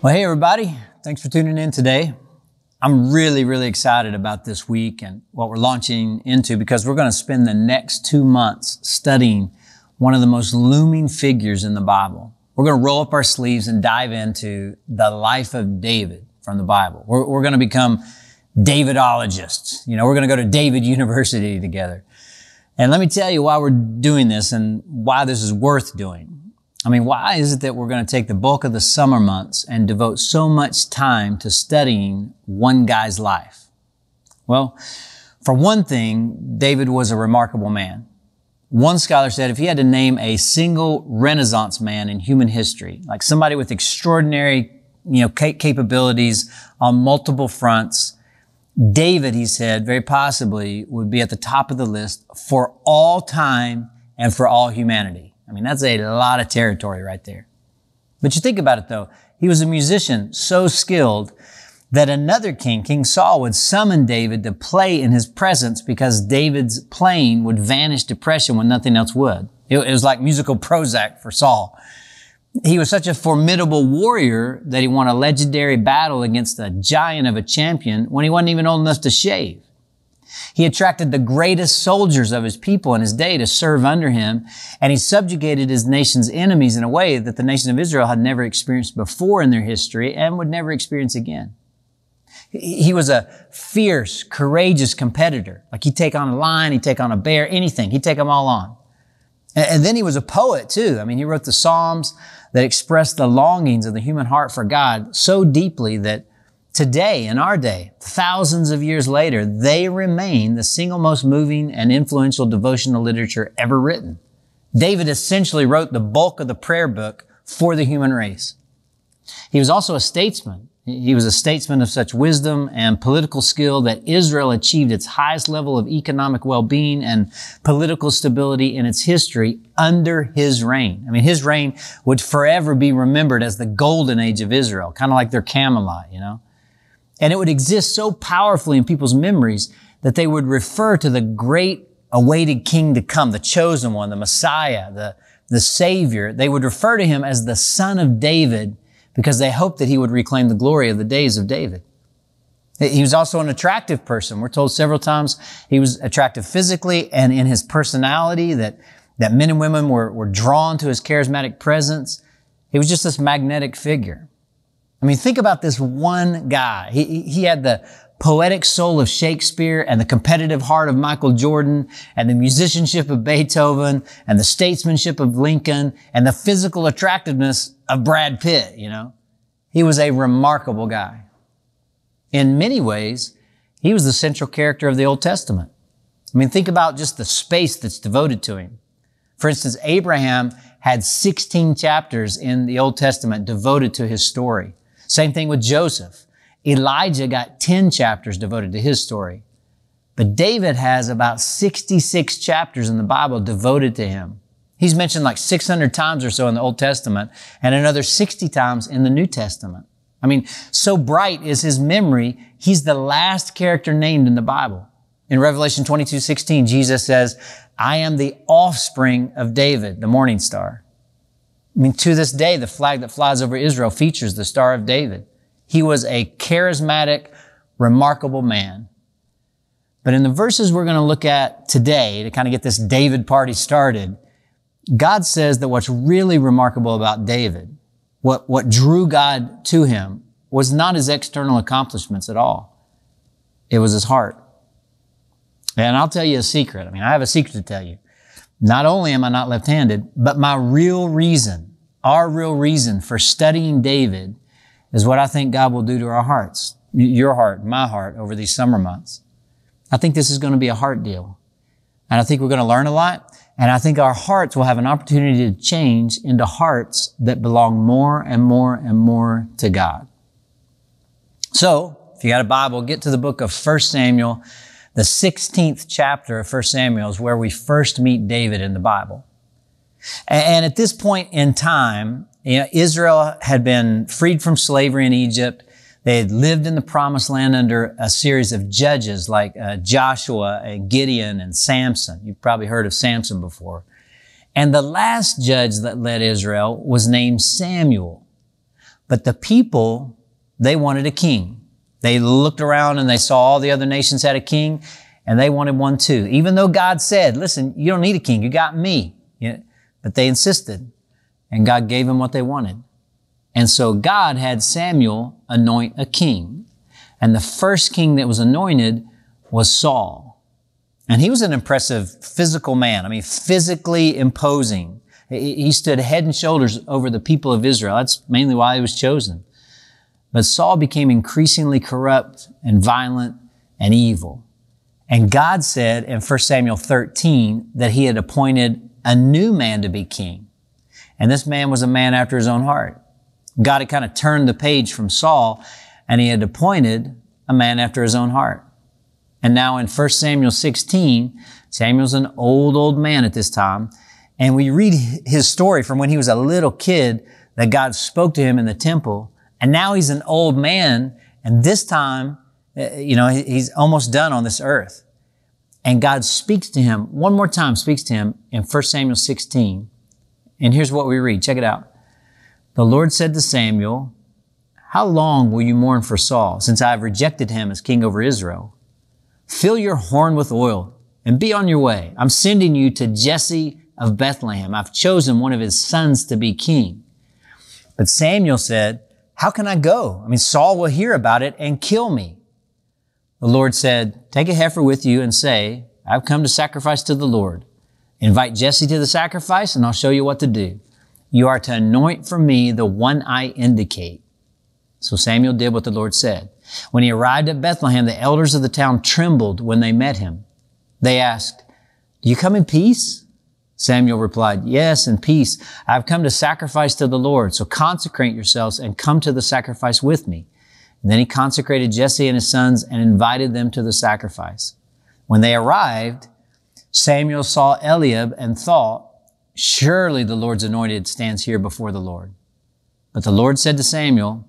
Well, hey everybody. Thanks for tuning in today. I'm really excited about this week and what we're launching into because we're going to spend the next 2 months studying one of the most looming figures in the Bible. We're going to roll up our sleeves and dive into the life of David from the Bible. We're going to become Davidologists. We're going to go to David University together. And let me tell you why we're doing this and why this is worth doing. Why is it that we're going to take the bulk of the summer months and devote so much time to studying one guy's life? Well, for one thing, David was a remarkable man. One scholar said if he had to name a single Renaissance man in human history, like somebody with extraordinary, capabilities on multiple fronts, David, he said, very possibly would be at the top of the list for all time and for all humanity. That's a lot of territory right there. But you think about it though. He was a musician so skilled that another king, King Saul, would summon David to play in his presence because David's playing would vanish depression when nothing else would. It was like musical Prozac for Saul. He was such a formidable warrior that he won a legendary battle against a giant of a champion when he wasn't even old enough to shave. He attracted the greatest soldiers of his people in his day to serve under him, and he subjugated his nation's enemies in a way that the nation of Israel had never experienced before in their history and would never experience again. He was a fierce, courageous competitor. Like he'd take on a lion, he'd take on a bear, anything. He'd take them all on. And then he was a poet too. He wrote the Psalms that expressed the longings of the human heart for God so deeply that today, in our day, thousands of years later, they remain the single most moving and influential devotional literature ever written. David essentially wrote the bulk of the prayer book for the human race. He was also a statesman. He was a statesman of such wisdom and political skill that Israel achieved its highest level of economic well-being and political stability in its history under his reign. His reign would forever be remembered as the golden age of Israel, kind of like their Camelot, And it would exist so powerfully in people's memories that they would refer to the great awaited king to come, the chosen one, the Messiah, the Savior. They would refer to him as the Son of David because they hoped that he would reclaim the glory of the days of David. He was also an attractive person. We're told several times he was attractive physically and in his personality, that men and women were drawn to his charismatic presence. He was just this magnetic figure. Think about this one guy. He had the poetic soul of Shakespeare and the competitive heart of Michael Jordan and the musicianship of Beethoven and the statesmanship of Lincoln and the physical attractiveness of Brad Pitt, He was a remarkable guy. In many ways, he was the central character of the Old Testament. Think about just the space that's devoted to him. For instance, Abraham had 16 chapters in the Old Testament devoted to his story. Same thing with Joseph. Elijah got 10 chapters devoted to his story. But David has about 66 chapters in the Bible devoted to him. He's mentioned like 600 times or so in the Old Testament and another 60 times in the New Testament. So bright is his memory, he's the last character named in the Bible. In Revelation 22:16, Jesus says, I am the offspring of David, the morning star. To this day, the flag that flies over Israel features the Star of David. He was a charismatic, remarkable man. But in the verses we're going to look at today, to kind of get this David party started, God says that what's really remarkable about David, what drew God to him, was not his external accomplishments at all. It was his heart. And I'll tell you a secret. I have a secret to tell you. Not only am I not left-handed, but our real reason for studying David is what I think God will do to our hearts, your heart, my heart, over these summer months. I think this is going to be a heart deal. And I think we're going to learn a lot. And I think our hearts will have an opportunity to change into hearts that belong more and more and more to God. So, if you got a Bible, get to the book of 1 Samuel. The 16th chapter of 1 Samuel is where we first meet David in the Bible. And at this point in time, Israel had been freed from slavery in Egypt. They had lived in the promised land under a series of judges like Joshua and Gideon and Samson. You've probably heard of Samson before. And the last judge that led Israel was named Samuel. But the people, they wanted a king. They looked around and they saw all the other nations had a king, and they wanted one too. Even though God said, listen, you don't need a king, you got me. But they insisted, and God gave them what they wanted. And so God had Samuel anoint a king. And the first king that was anointed was Saul. And he was an impressive physical man. I mean, physically imposing. He stood head and shoulders over the people of Israel. That's mainly why he was chosen. But Saul became increasingly corrupt and violent and evil. And God said in 1 Samuel 13 that he had appointed a new man to be king. And this man was a man after his own heart. God had kind of turned the page from Saul, and he had appointed a man after his own heart. And now in 1 Samuel 16, Samuel's an old man at this time. And we read his story from when he was a little kid that God spoke to him in the temple. And now he's an old man. And this time, he's almost done on this earth. And God speaks to him one more time, speaks to him in 1 Samuel 16. And here's what we read. Check it out. The Lord said to Samuel, how long will you mourn for Saul, since I have rejected him as king over Israel? Fill your horn with oil and be on your way. I'm sending you to Jesse of Bethlehem. I've chosen one of his sons to be king. But Samuel said, how can I go? I mean, Saul will hear about it and kill me. The Lord said, take a heifer with you and say, I've come to sacrifice to the Lord. Invite Jesse to the sacrifice and I'll show you what to do. You are to anoint for me the one I indicate. So Samuel did what the Lord said. When he arrived at Bethlehem, the elders of the town trembled when they met him. They asked, do you come in peace? Samuel replied, yes, in peace. I have come to sacrifice to the Lord. So consecrate yourselves and come to the sacrifice with me. And then he consecrated Jesse and his sons and invited them to the sacrifice. When they arrived, Samuel saw Eliab and thought, surely the Lord's anointed stands here before the Lord. But the Lord said to Samuel,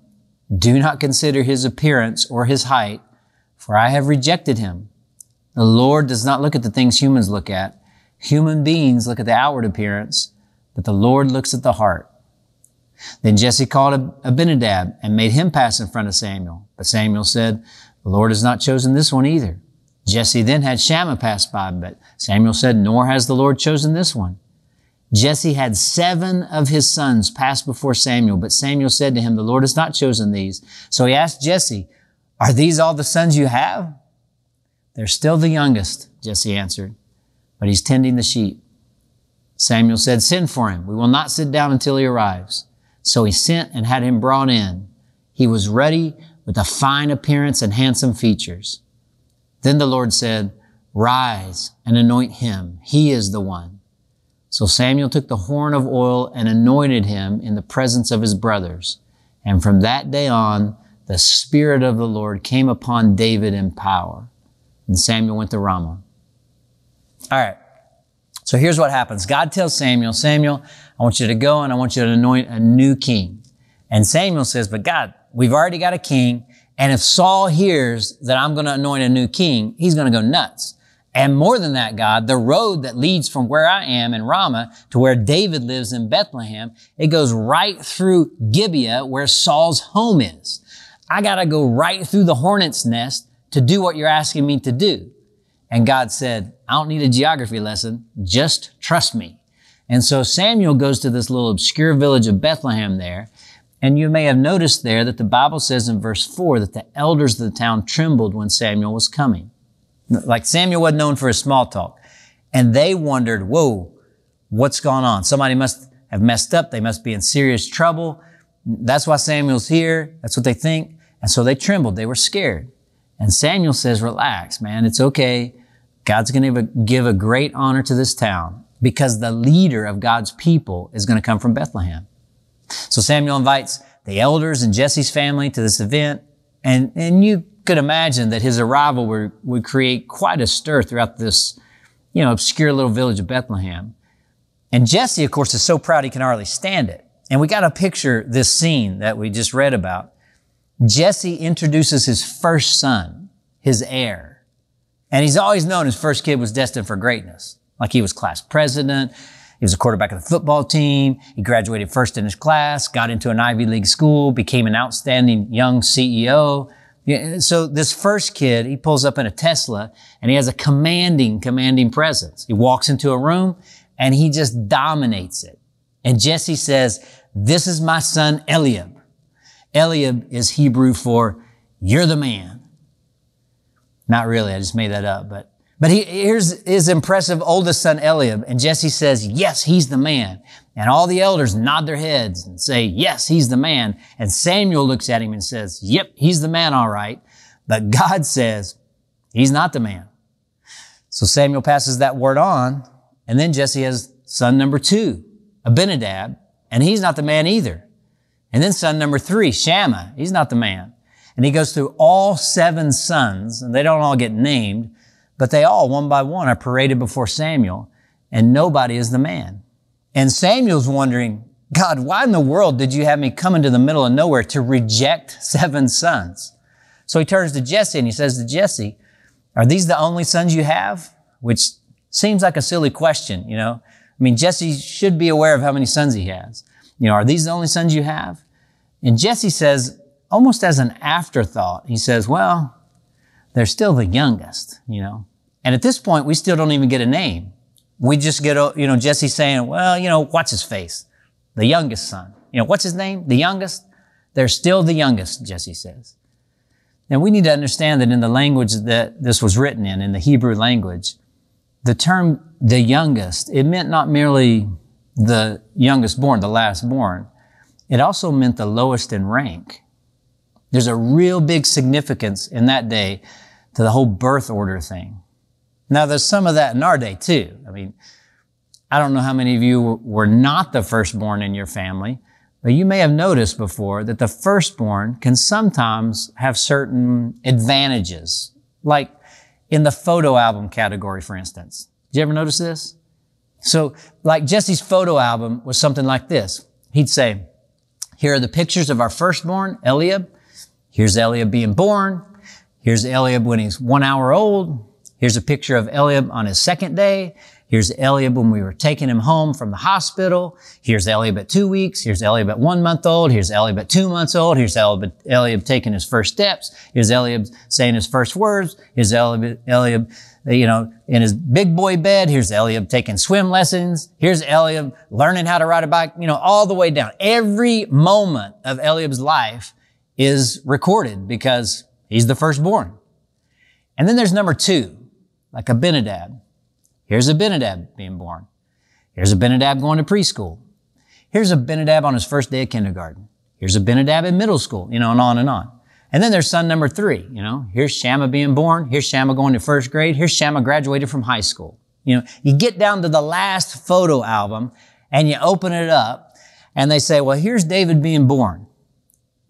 do not consider his appearance or his height, for I have rejected him. The Lord does not look at the things humans look at. Human beings look at the outward appearance, but the Lord looks at the heart. Then Jesse called Abinadab and made him pass in front of Samuel. But Samuel said, the Lord has not chosen this one either. Jesse then had Shammah pass by, but Samuel said, nor has the Lord chosen this one. Jesse had 7 of his sons pass before Samuel, but Samuel said to him, the Lord has not chosen these. So he asked Jesse, are these all the sons you have? They're still the youngest, Jesse answered, but he's tending the sheep. Samuel said, send for him. We will not sit down until he arrives. So he sent and had him brought in. He was ruddy with a fine appearance and handsome features. Then the Lord said, rise and anoint him. He is the one. So Samuel took the horn of oil and anointed him in the presence of his brothers. And from that day on, the Spirit of the Lord came upon David in power. And Samuel went to Ramah. All right. So here's what happens. God tells Samuel, Samuel, I want you to go and I want you to anoint a new king. And Samuel says, but God, we've already got a king. And if Saul hears that I'm going to anoint a new king, he's going to go nuts. And more than that, God, the road that leads from where I am in Ramah to where David lives in Bethlehem, it goes right through Gibeah where Saul's home is. I got to go right through the hornet's nest to do what you're asking me to do. And God said, I don't need a geography lesson. Just trust me. And so Samuel goes to this little obscure village of Bethlehem there. And you may have noticed there that the Bible says in verse 4 that the elders of the town trembled when Samuel was coming. Like Samuel wasn't known for his small talk. And they wondered, whoa, what's going on? Somebody must have messed up. They must be in serious trouble. That's why Samuel's here. That's what they think. And so they trembled. They were scared. And Samuel says, relax, man. It's okay. God's going to give a great honor to this town because the leader of God's people is going to come from Bethlehem. So Samuel invites the elders and Jesse's family to this event. And you could imagine that his arrival would create quite a stir throughout this, obscure little village of Bethlehem. And Jesse, of course, is so proud he can hardly stand it. And we got to picture this scene that we just read about. Jesse introduces his first son, his heir. And he's always known his first kid was destined for greatness. Like he was class president. He was a quarterback of the football team. He graduated first in his class, got into an Ivy League school, became an outstanding young CEO. So this first kid, he pulls up in a Tesla and he has a commanding presence. He walks into a room and he just dominates it. And Jesse says, "This is my son Eliab." Eliab is Hebrew for "you're the man." Not really, I just made that up, but here's his impressive oldest son Eliab, and Jesse says, "Yes, he's the man." And all the elders nod their heads and say, "Yes, he's the man." And Samuel looks at him and says, "Yep, he's the man, all right." But God says, "He's not the man." So Samuel passes that word on, and then Jesse has son number 2, Abinadab, and he's not the man either. And then son number 3, Shammah, he's not the man. And he goes through all 7 sons, and they don't all get named, but they all, one by one, are paraded before Samuel, and nobody is the man. And Samuel's wondering, "God, why in the world did you have me come into the middle of nowhere to reject 7 sons?" So he turns to Jesse and he says to Jesse, "Are these the only sons you have?" Which seems like a silly question, you know. I mean, Jesse should be aware of how many sons he has. You know, "Are these the only sons you have?" And Jesse says, almost as an afterthought, he says, "Well, they're still the youngest, you know." And at this point, we still don't even get a name. We just get, you know, Jesse saying, "Well, you know, what's his face? The youngest son. You know, what's his name? The youngest?" They're still the youngest, Jesse says. Now, we need to understand that in the language that this was written in the Hebrew language, the term "the youngest," it meant not merely the youngest born, the last born. It also meant the lowest in rank. There's a real big significance in that day to the whole birth order thing. Now, there's some of that in our day, too. I mean, I don't know how many of you were not the firstborn in your family, but you may have noticed before that the firstborn can sometimes have certain advantages, like in the photo album category, for instance. Did you ever notice this? So, like Jesse's photo album was something like this. He'd say, "Here are the pictures of our firstborn, Eliab. Here's Eliab being born. Here's Eliab when he's 1 hour old. Here's a picture of Eliab on his 2nd day. Here's Eliab when we were taking him home from the hospital. Here's Eliab at 2 weeks. Here's Eliab at 1 month old. Here's Eliab at 2 months old. Here's Eliab taking his first steps. Here's Eliab saying his first words. Here's Eliab, you know, in his big boy bed. Here's Eliab taking swim lessons. Here's Eliab learning how to ride a bike, you know, all the way down. Every moment of Eliab's life is recorded because he's the firstborn. And then there's number 2, like Abinadab. Here's Abinadab being born. Here's Abinadab going to preschool. Here's Abinadab on his first day of kindergarten. Here's Abinadab in middle school, you know, and on and on. And then there's son number 3, you know. Here's Shammah being born. Here's Shammah going to 1st grade. Here's Shammah graduated from high school. You know, you get down to the last photo album and you open it up and they say, "Well, here's David being born."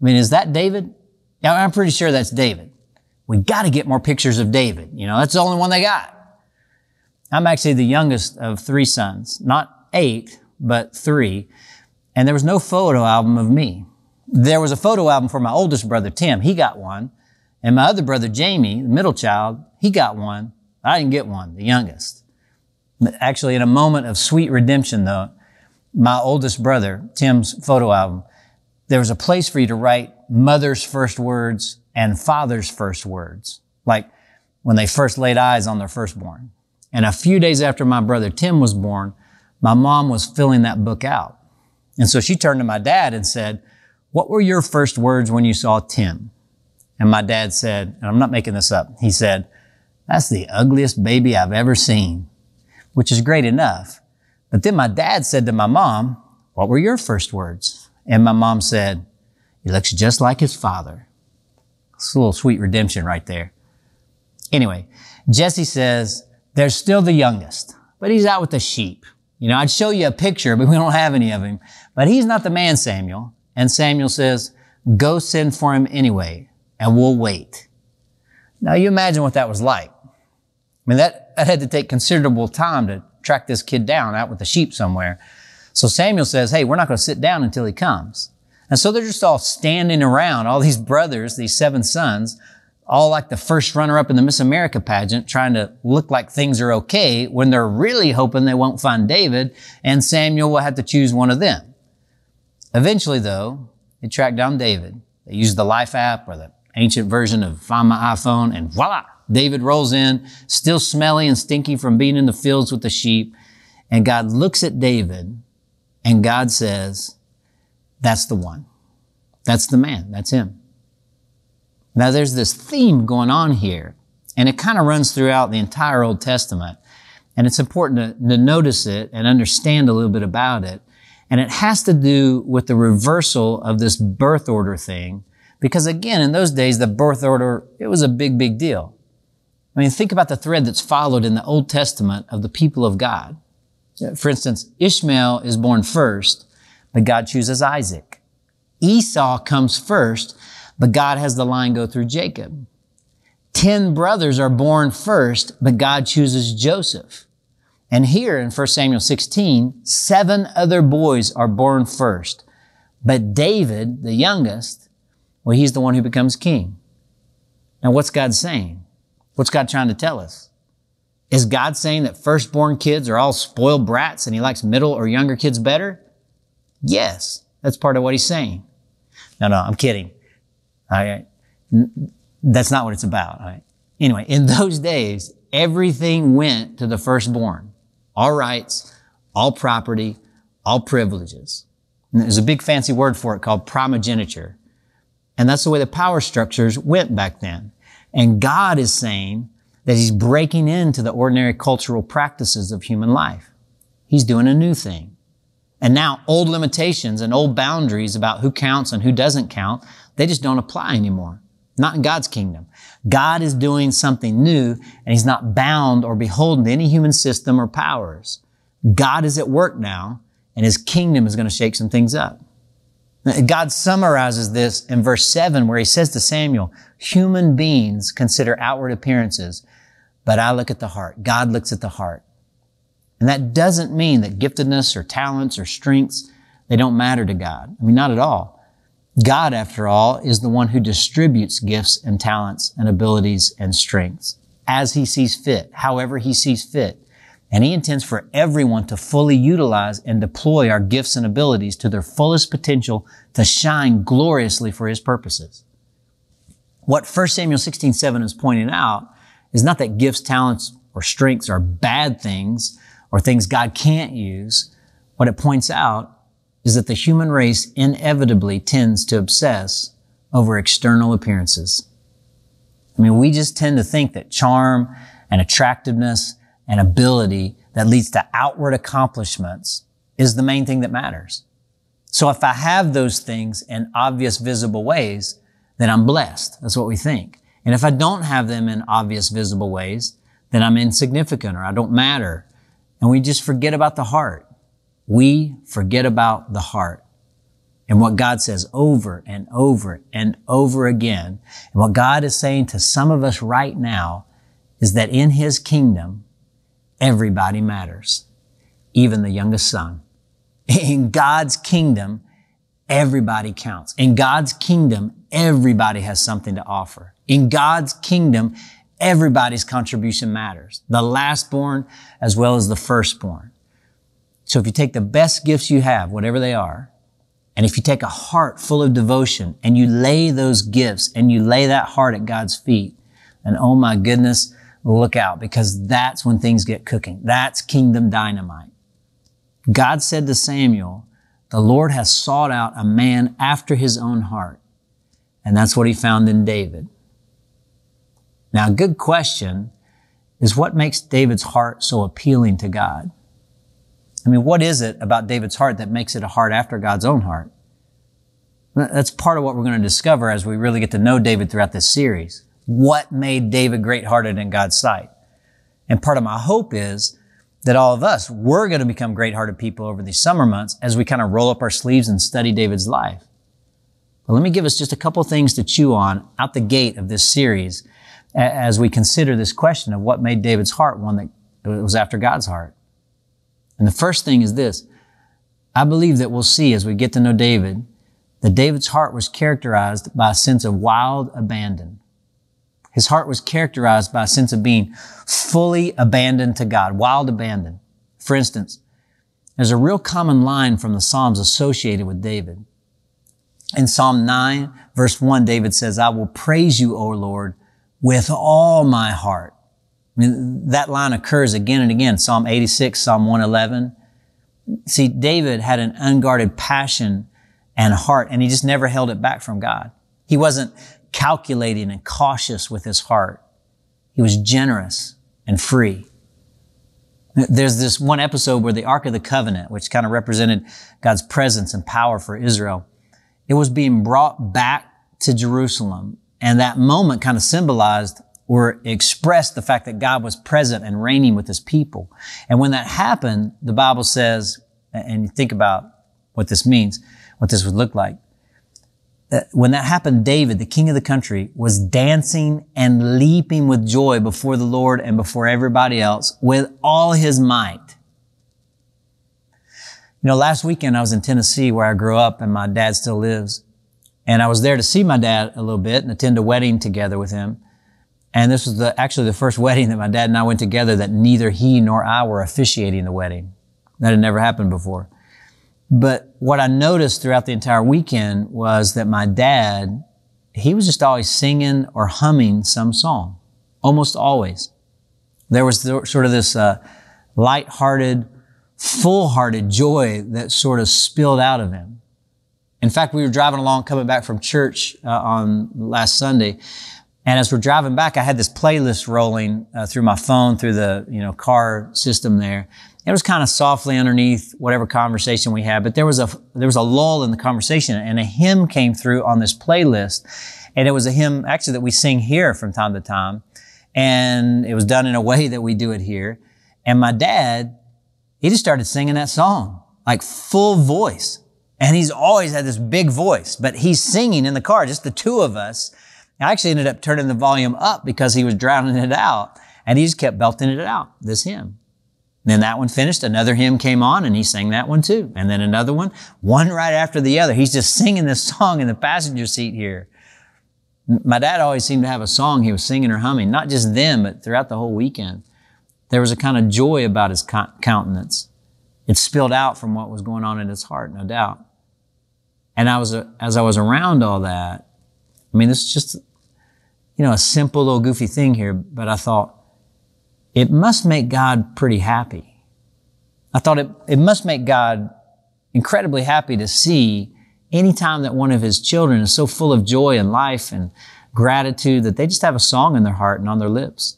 I mean, is that David? Yeah, I'm pretty sure that's David. We got to get more pictures of David. You know, that's the only one they got. I'm actually the youngest of 3 sons, not 8, but 3. And there was no photo album of me. There was a photo album for my oldest brother, Tim. He got one. And my other brother, Jamie, the middle child, he got one. I didn't get one, the youngest. But actually, in a moment of sweet redemption, though, my oldest brother, Tim's photo album, there was a place for you to write mother's first words and father's first words, like when they first laid eyes on their firstborn. And a few days after my brother Tim was born, my mom was filling that book out. And so she turned to my dad and said, "What were your first words when you saw Tim?" And my dad said, and I'm not making this up, he said, "That's the ugliest baby I've ever seen," which is great enough. But then my dad said to my mom, "What were your first words?" And my mom said, "He looks just like his father." It's a little sweet redemption right there. Anyway, Jesse says, there's still the youngest, but he's out with the sheep. You know, I'd show you a picture, but we don't have any of him. But he's not the man, Samuel. And Samuel says, "Go send for him anyway, and we'll wait." Now, you imagine what that was like. I mean, that had to take considerable time to track this kid down out with the sheep somewhere. So Samuel says, "Hey, we're not going to sit down until he comes." And so they're just all standing around, all these brothers, these 7 sons, all like the first runner-up in the Miss America pageant, trying to look like things are okay when they're really hoping they won't find David, and Samuel will have to choose one of them. Eventually, though, they track down David. They use the Life app or the ancient version of Find My iPhone, and voila, David rolls in, still smelly and stinky from being in the fields with the sheep. And God looks at David, and God says, that's the one. That's the man. That's him. Now, there's this theme going on here, and it kind of runs throughout the entire Old Testament. And it's important to notice it and understand a little bit about it. And it has to do with the reversal of this birth order thing. Because again, in those days, the birth order, it was a big, big deal. I mean, think about the thread that's followed in the Old Testament of the people of God. For instance, Ishmael is born first, but God chooses Isaac. Esau comes first, but God has the line go through Jacob. 10 brothers are born first, but God chooses Joseph. And here in 1 Samuel 16, 7 other boys are born first. But David, the youngest, well, he's the one who becomes king. Now, what's God saying? What's God trying to tell us? Is God saying that firstborn kids are all spoiled brats and he likes middle or younger kids better? Yes, that's part of what he's saying. No, I'm kidding. That's not what it's about. All right. Anyway, in those days, everything went to the firstborn. All rights, all property, all privileges. And there's a big fancy word for it called primogeniture. And that's the way the power structures went back then. And God is saying that he's breaking into the ordinary cultural practices of human life. He's doing a new thing. And now old limitations and old boundaries about who counts and who doesn't count, they just don't apply anymore. Not in God's kingdom. God is doing something new, and he's not bound or beholden to any human system or powers. God is at work now, and his kingdom is going to shake some things up. God summarizes this in verse 7, where he says to Samuel, human beings consider outward appearances, but I look at the heart. God looks at the heart. And that doesn't mean that giftedness or talents or strengths, they don't matter to God. I mean, not at all. God, after all, is the one who distributes gifts and talents and abilities and strengths as he sees fit, however he sees fit. And he intends for everyone to fully utilize and deploy our gifts and abilities to their fullest potential to shine gloriously for his purposes. What 1 Samuel 16:7 is pointing out is not that gifts, talents, or strengths are bad things or things God can't use. What it points out is that the human race inevitably tends to obsess over external appearances. I mean, we just tend to think that charm and attractiveness and ability that leads to outward accomplishments is the main thing that matters. So if I have those things in obvious, visible ways, then I'm blessed. That's what we think. And if I don't have them in obvious, visible ways, then I'm insignificant or I don't matter. And we just forget about the heart. We forget about the heart. And what God says over and over and over again, and what God is saying to some of us right now, is that in his kingdom, everybody matters, even the youngest son. In God's kingdom, everybody counts. In God's kingdom, everybody has something to offer. In God's kingdom, everybody's contribution matters, the lastborn as well as the firstborn. So if you take the best gifts you have, whatever they are, and if you take a heart full of devotion and you lay those gifts and you lay that heart at God's feet, then oh my goodness, look out, because that's when things get cooking. That's kingdom dynamite. God said to Samuel, the Lord has sought out a man after his own heart. And that's what he found in David. Now, a good question is, what makes David's heart so appealing to God? I mean, what is it about David's heart that makes it a heart after God's own heart? That's part of what we're going to discover as we really get to know David throughout this series. What made David great-hearted in God's sight? And part of my hope is that all of us, we're going to become great-hearted people over these summer months as we kind of roll up our sleeves and study David's life. But let me give us just a couple things to chew on out the gate of this series as we consider this question of what made David's heart one that was after God's heart. And the first thing is this. I believe that we'll see as we get to know David, that David's heart was characterized by a sense of wild abandon. His heart was characterized by a sense of being fully abandoned to God, wild abandon. For instance, there's a real common line from the Psalms associated with David. In Psalm 9, verse 1, David says, I will praise you, O Lord, with all my heart. I mean, that line occurs again and again. Psalm 86, Psalm 111. See, David had an unguarded passion and heart, and he just never held it back from God. He wasn't calculating and cautious with his heart. He was generous and free. There's this one episode where the Ark of the Covenant, which kind of represented God's presence and power for Israel, it was being brought back to Jerusalem. And that moment kind of symbolized or expressed the fact that God was present and reigning with his people. And when that happened, the Bible says, and you think about what this means, what this would look like. When that happened, David, the king of the country, was dancing and leaping with joy before the Lord and before everybody else with all his might. You know, last weekend I was in Tennessee where I grew up and my dad still lives. And I was there to see my dad a little bit and attend a wedding together with him. And this was actually the first wedding that my dad and I went together that neither he nor I were officiating the wedding. That had never happened before. But what I noticed throughout the entire weekend was that my dad, he was just always singing or humming some song. Almost always. There was sort of this light-hearted, full-hearted joy that sort of spilled out of him. In fact, we were driving along, coming back from church on last Sunday, and as we're driving back, I had this playlist rolling through my phone, through the car system there. It was kind of softly underneath whatever conversation we had, but there was a lull in the conversation, and a hymn came through on this playlist, and it was a hymn actually that we sing here from time to time, and it was done in a way that we do it here. And my dad, he just started singing that song, like full voice. And he's always had this big voice, but he's singing in the car, just the two of us. I actually ended up turning the volume up because he was drowning it out, and he just kept belting it out, this hymn. Then that one finished, another hymn came on, and he sang that one too. And then another one right after the other. He's just singing this song in the passenger seat here. My dad always seemed to have a song he was singing or humming, not just then, but throughout the whole weekend. There was a kind of joy about his countenance. It spilled out from what was going on in his heart, no doubt. And as I was around all that, I mean, this is just, a simple little goofy thing here, but I thought, it must make God pretty happy. I thought it must make God incredibly happy to see any time that one of his children is so full of joy and life and gratitude that they just have a song in their heart and on their lips.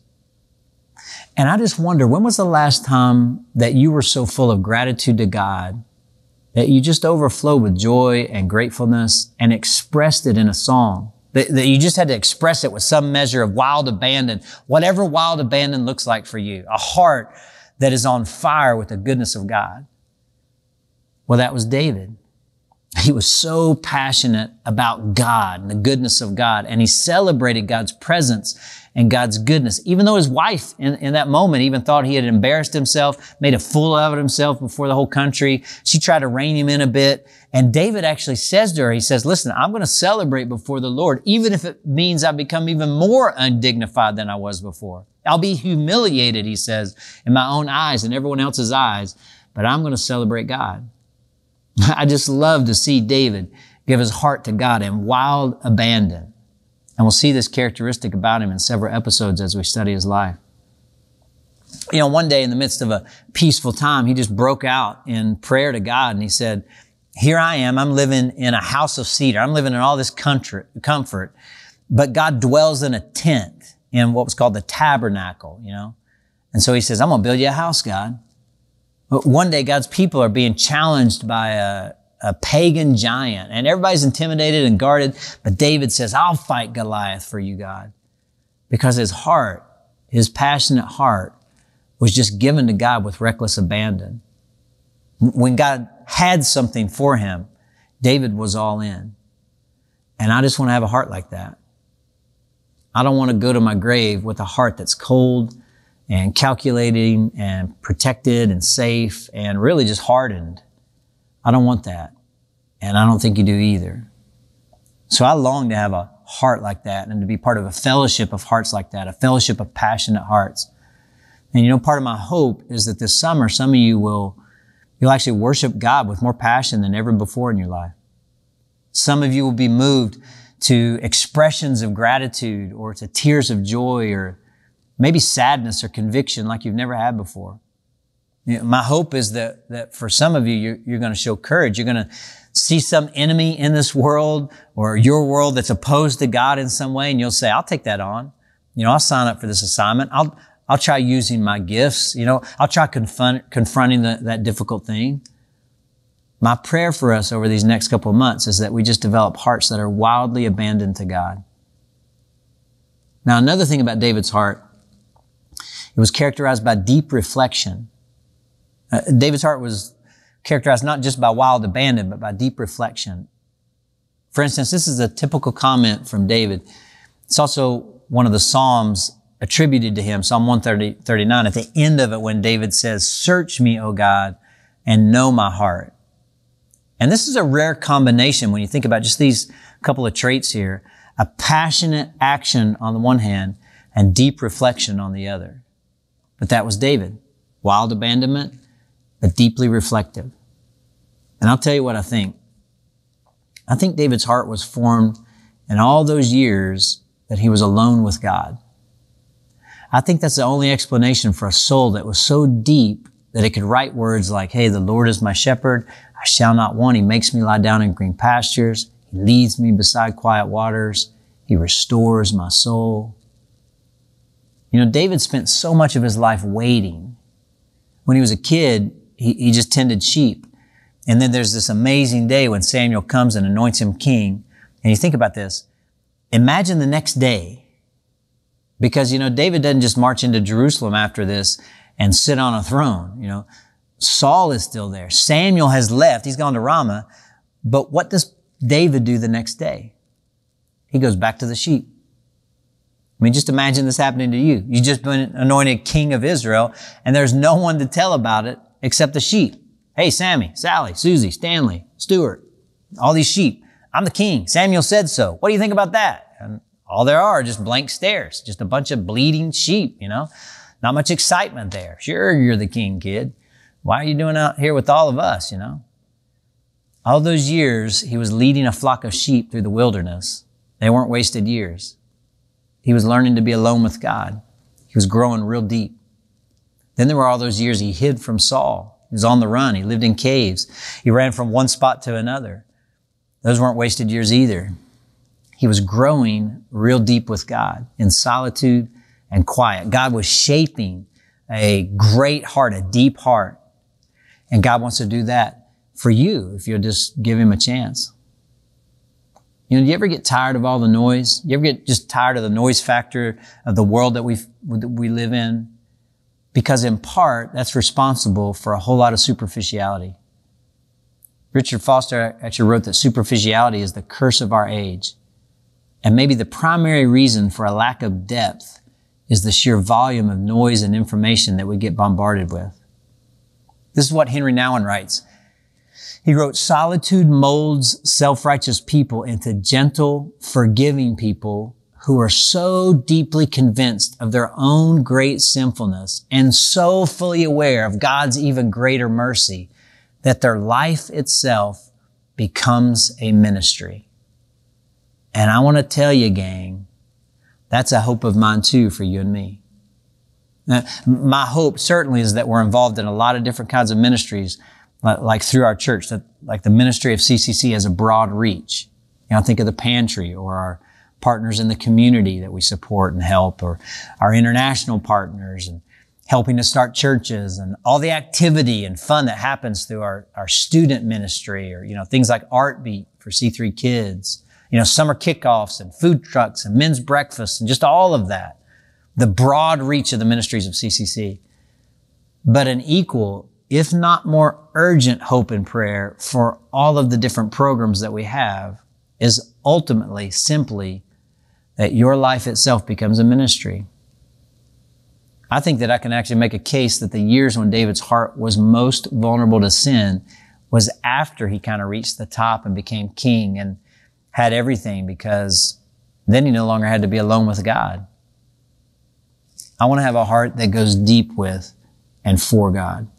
And I just wonder, when was the last time that you were so full of gratitude to God that you just overflowed with joy and gratefulness and expressed it in a song? That you just had to express it with some measure of wild abandon, whatever wild abandon looks like for you, a heart that is on fire with the goodness of God. Well, that was David. He was so passionate about God and the goodness of God, and he celebrated God's presence and God's goodness. Even though his wife in that moment even thought he had embarrassed himself, made a fool of himself before the whole country. She tried to rein him in a bit. And David actually says to her, he says, listen, I'm going to celebrate before the Lord, even if it means I become even more undignified than I was before. I'll be humiliated, he says, in my own eyes and everyone else's eyes, but I'm going to celebrate God. I just love to see David give his heart to God in wild abandon. And we'll see this characteristic about him in several episodes as we study his life. One day in the midst of a peaceful time, he just broke out in prayer to God, and he said, here I am, I'm living in a house of cedar. I'm living in all this comfort, but God dwells in a tent in what was called the tabernacle, And so he says, I'm going to build you a house, God. But one day God's people are being challenged by a pagan giant, and everybody's intimidated and guarded. But David says, I'll fight Goliath for you, God. Because his heart, his passionate heart, was just given to God with reckless abandon. When God had something for him, David was all in. And I just want to have a heart like that. I don't want to go to my grave with a heart that's cold and calculating and protected and safe and really just hardened. I don't want that. And I don't think you do either. So I long to have a heart like that and to be part of a fellowship of hearts like that, a fellowship of passionate hearts. And part of my hope is that this summer, some of you you'll actually worship God with more passion than ever before in your life. Some of you will be moved to expressions of gratitude or to tears of joy or maybe sadness or conviction like you've never had before. My hope is that for some of you, you're going to show courage. You're going to see some enemy in this world or your world that's opposed to God in some way, and you'll say, I'll take that on. I'll sign up for this assignment. I'll try using my gifts. I'll try confronting that difficult thing. My prayer for us over these next couple of months is that we just develop hearts that are wildly abandoned to God. Now, another thing about David's heart, it was characterized by deep reflection. David's heart was characterized not just by wild abandon, but by deep reflection. For instance, this is a typical comment from David. It's also one of the Psalms attributed to him, Psalm 139, at the end of it when David says, "Search me, O God, and know my heart." And this is a rare combination when you think about just these couple of traits here, a passionate action on the one hand and deep reflection on the other. But that was David. Wild abandonment, but deeply reflective. And I'll tell you what I think. I think David's heart was formed in all those years that he was alone with God. I think that's the only explanation for a soul that was so deep that it could write words like, "Hey, the Lord is my shepherd. I shall not want. He makes me lie down in green pastures. He leads me beside quiet waters. He restores my soul." David spent so much of his life waiting. When he was a kid, he just tended sheep. And then there's this amazing day when Samuel comes and anoints him king. And you think about this. Imagine the next day. Because, David doesn't just march into Jerusalem after this and sit on a throne. Saul is still there. Samuel has left. He's gone to Ramah. But what does David do the next day? He goes back to the sheep. Just imagine this happening to you. You've just been anointed king of Israel, and there's no one to tell about it except the sheep. "Hey, Sammy, Sally, Susie, Stanley, Stuart, all these sheep. I'm the king. Samuel said so. What do you think about that?" And all there are just blank stares, just a bunch of bleeding sheep, Not much excitement there. "Sure, you're the king, kid. Why are you doing out here with all of us, All those years, he was leading a flock of sheep through the wilderness. They weren't wasted years. He was learning to be alone with God. He was growing real deep. Then there were all those years he hid from Saul. He was on the run. He lived in caves. He ran from one spot to another. Those weren't wasted years either. He was growing real deep with God in solitude and quiet. God was shaping a great heart, a deep heart. And God wants to do that for you if you'll just give him a chance. Do you ever get tired of all the noise? You ever get just tired of the noise factor of the world that we live in? Because in part, that's responsible for a whole lot of superficiality. Richard Foster actually wrote that superficiality is the curse of our age. And maybe the primary reason for a lack of depth is the sheer volume of noise and information that we get bombarded with. This is what Henry Nouwen writes. He wrote, "Solitude molds self-righteous people into gentle, forgiving people who are so deeply convinced of their own great sinfulness and so fully aware of God's even greater mercy that their life itself becomes a ministry." And I want to tell you, gang, that's a hope of mine too for you and me. Now, my hope certainly is that we're involved in a lot of different kinds of ministries, like through our church, that like the ministry of CCC has a broad reach. Think of the pantry or our partners in the community that we support and help, or our international partners and helping to start churches and all the activity and fun that happens through our student ministry, or, things like Art Beat for C3 kids, summer kickoffs and food trucks and men's breakfasts and just all of that. The broad reach of the ministries of CCC. But an equal, if not more urgent hope and prayer for all of the different programs that we have is ultimately simply that your life itself becomes a ministry. I think that I can actually make a case that the years when David's heart was most vulnerable to sin was after he kind of reached the top and became king and had everything, because Then he no longer had to be alone with God. I want to have a heart that goes deep with and for God.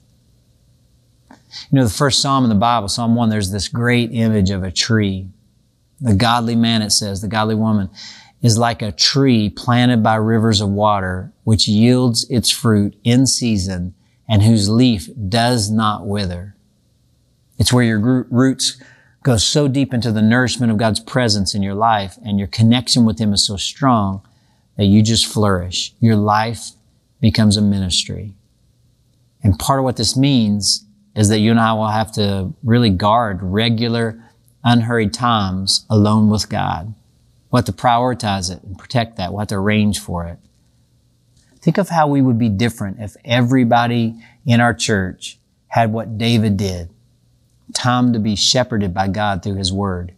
You know, the first Psalm in the Bible, Psalm 1, there's this great image of a tree. The godly man, it says, the godly woman, is like a tree planted by rivers of water, which yields its fruit in season and whose leaf does not wither. It's where your roots go so deep into the nourishment of God's presence in your life, and your connection with Him is so strong that you just flourish. Your life becomes a ministry. And part of what this means is that you and I will have to really guard regular, unhurried times alone with God. We'll have to prioritize it and protect that. We'll have to arrange for it. Think of how we would be different if everybody in our church had what David did. Time to be shepherded by God through His Word.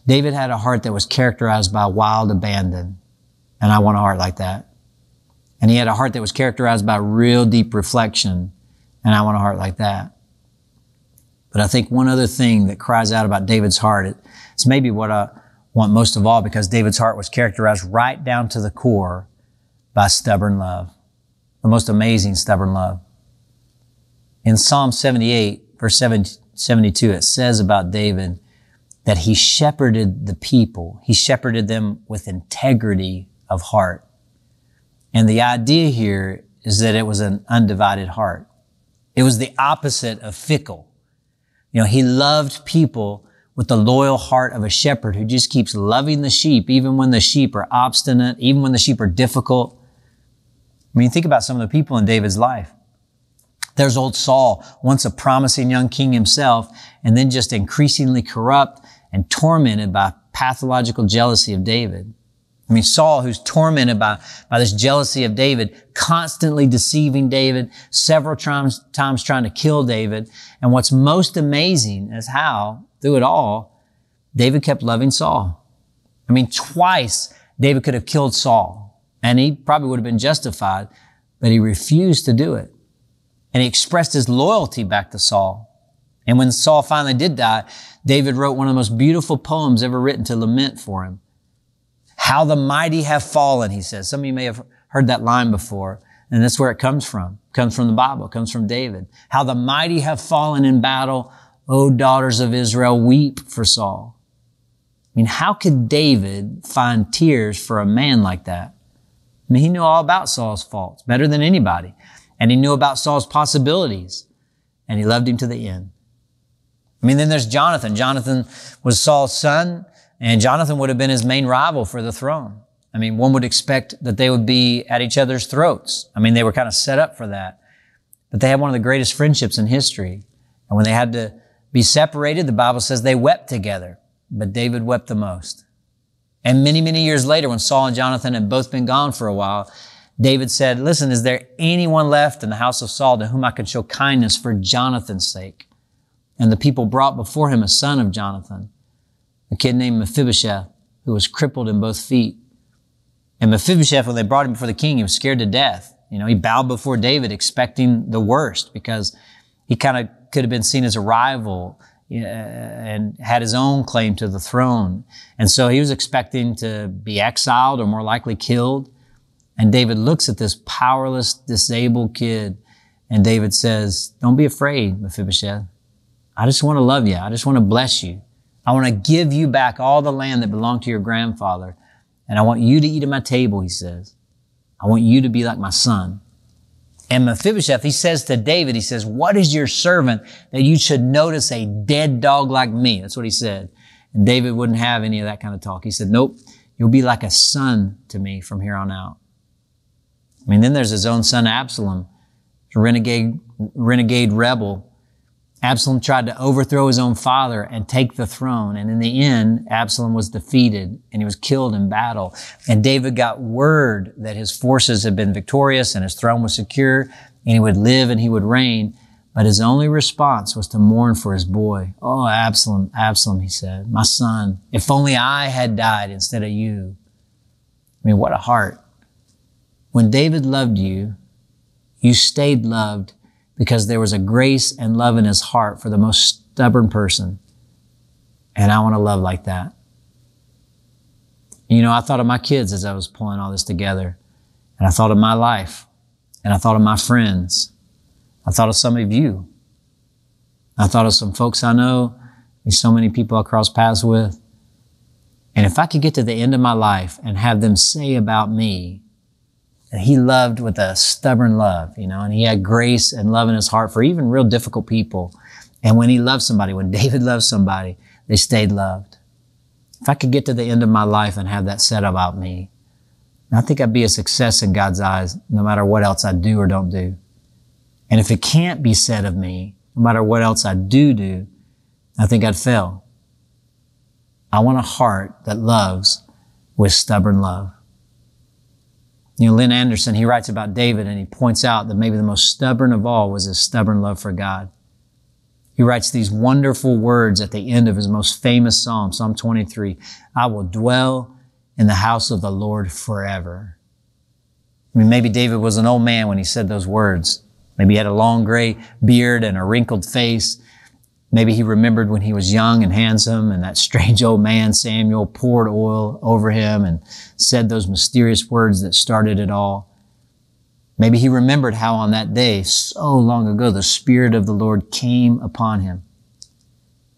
David had a heart that was characterized by wild abandon, and I want a heart like that. And he had a heart that was characterized by real deep reflection, and I want a heart like that. But I think one other thing that cries out about David's heart, it's maybe what I want most of all, because David's heart was characterized right down to the core by stubborn love. The most amazing stubborn love. In Psalm 78, verse 72, it says about David that he shepherded the people. He shepherded them with integrity of heart. And the idea here is that it was an undivided heart. It was the opposite of fickle. You know, he loved people with the loyal heart of a shepherd who just keeps loving the sheep, even when the sheep are obstinate, even when the sheep are difficult. I mean, think about some of the people in David's life. There's old Saul, once a promising young king himself, and then just increasingly corrupt and tormented by pathological jealousy of David. I mean, Saul, who's tormented by this jealousy of David, constantly deceiving David, several times trying to kill David. And what's most amazing is how, through it all, David kept loving Saul. I mean, twice David could have killed Saul, and he probably would have been justified, but he refused to do it. And he expressed his loyalty back to Saul. And when Saul finally did die, David wrote one of the most beautiful poems ever written to lament for him. How the mighty have fallen, he says. Some of you may have heard that line before, and that's where it comes from. It comes from the Bible. It comes from David. How the mighty have fallen in battle. O daughters of Israel, weep for Saul. I mean, how could David find tears for a man like that? I mean, he knew all about Saul's faults, better than anybody. And he knew about Saul's possibilities, and he loved him to the end. I mean, then there's Jonathan. Jonathan was Saul's son, and Jonathan would have been his main rival for the throne. I mean, one would expect that they would be at each other's throats. I mean, they were kind of set up for that. But they had one of the greatest friendships in history. And when they had to be separated, the Bible says they wept together. But David wept the most. And many, many years later, when Saul and Jonathan had both been gone for a while, David said, listen, is there anyone left in the house of Saul to whom I could show kindness for Jonathan's sake? And the people brought before him a son of Jonathan, a kid named Mephibosheth, who was crippled in both feet. And Mephibosheth, when they brought him before the king, he was scared to death. You know, he bowed before David, expecting the worst, because he kind of could have been seen as a rival and had his own claim to the throne. And so he was expecting to be exiled or more likely killed. And David looks at this powerless, disabled kid, and David says, don't be afraid, Mephibosheth. I just want to love you. I just want to bless you. I want to give you back all the land that belonged to your grandfather. And I want you to eat at my table, he says. I want you to be like my son. And Mephibosheth, he says to David, he says, what is your servant that you should notice a dead dog like me? That's what he said. And David wouldn't have any of that kind of talk. He said, nope, you'll be like a son to me from here on out. I mean, then there's his own son, Absalom, a renegade rebel. Absalom tried to overthrow his own father and take the throne. And in the end, Absalom was defeated and he was killed in battle. And David got word that his forces had been victorious and his throne was secure and he would live and he would reign. But his only response was to mourn for his boy. Oh, Absalom, Absalom, he said, my son, if only I had died instead of you. I mean, what a heart. When David loved you, you stayed loved because there was a grace and love in his heart for the most stubborn person. And I want to love like that. You know, I thought of my kids as I was pulling all this together. And I thought of my life. And I thought of my friends. I thought of some of you. I thought of some folks I know. There's so many people I cross paths with. And if I could get to the end of my life and have them say about me that he loved with a stubborn love, you know, and he had grace and love in his heart for even real difficult people. And when he loved somebody, when David loved somebody, they stayed loved. If I could get to the end of my life and have that said about me, I think I'd be a success in God's eyes, no matter what else I do or don't do. And if it can't be said of me, no matter what else I do, I think I'd fail. I want a heart that loves with stubborn love. You know, Lynn Anderson, he writes about David and he points out that maybe the most stubborn of all was his stubborn love for God. He writes these wonderful words at the end of his most famous psalm, Psalm 23, I will dwell in the house of the Lord forever. I mean, maybe David was an old man when he said those words. Maybe he had a long gray beard and a wrinkled face. Maybe he remembered when he was young and handsome and that strange old man, Samuel, poured oil over him and said those mysterious words that started it all. Maybe he remembered how on that day, so long ago, the Spirit of the Lord came upon him.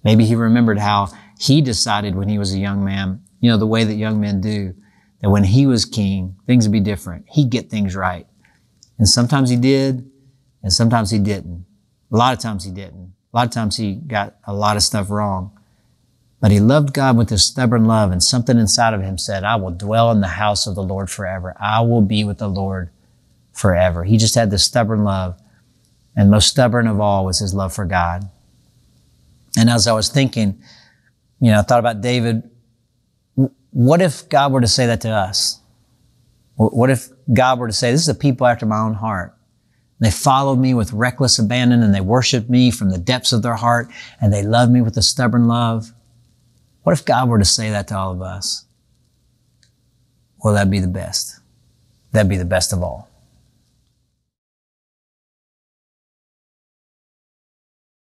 Maybe he remembered how he decided when he was a young man, you know, the way that young men do, that when he was king, things would be different. He'd get things right. And sometimes he did, and sometimes he didn't. A lot of times he didn't. A lot of times he got a lot of stuff wrong. But he loved God with his stubborn love, and something inside of him said, I will dwell in the house of the Lord forever. I will be with the Lord forever. He just had this stubborn love, and most stubborn of all was his love for God. And as I was thinking, you know, I thought about David. What if God were to say that to us? What if God were to say, this is a people after my own heart. They followed me with reckless abandon and they worshiped me from the depths of their heart and they loved me with a stubborn love. What if God were to say that to all of us? Well, that'd be the best. That'd be the best of all.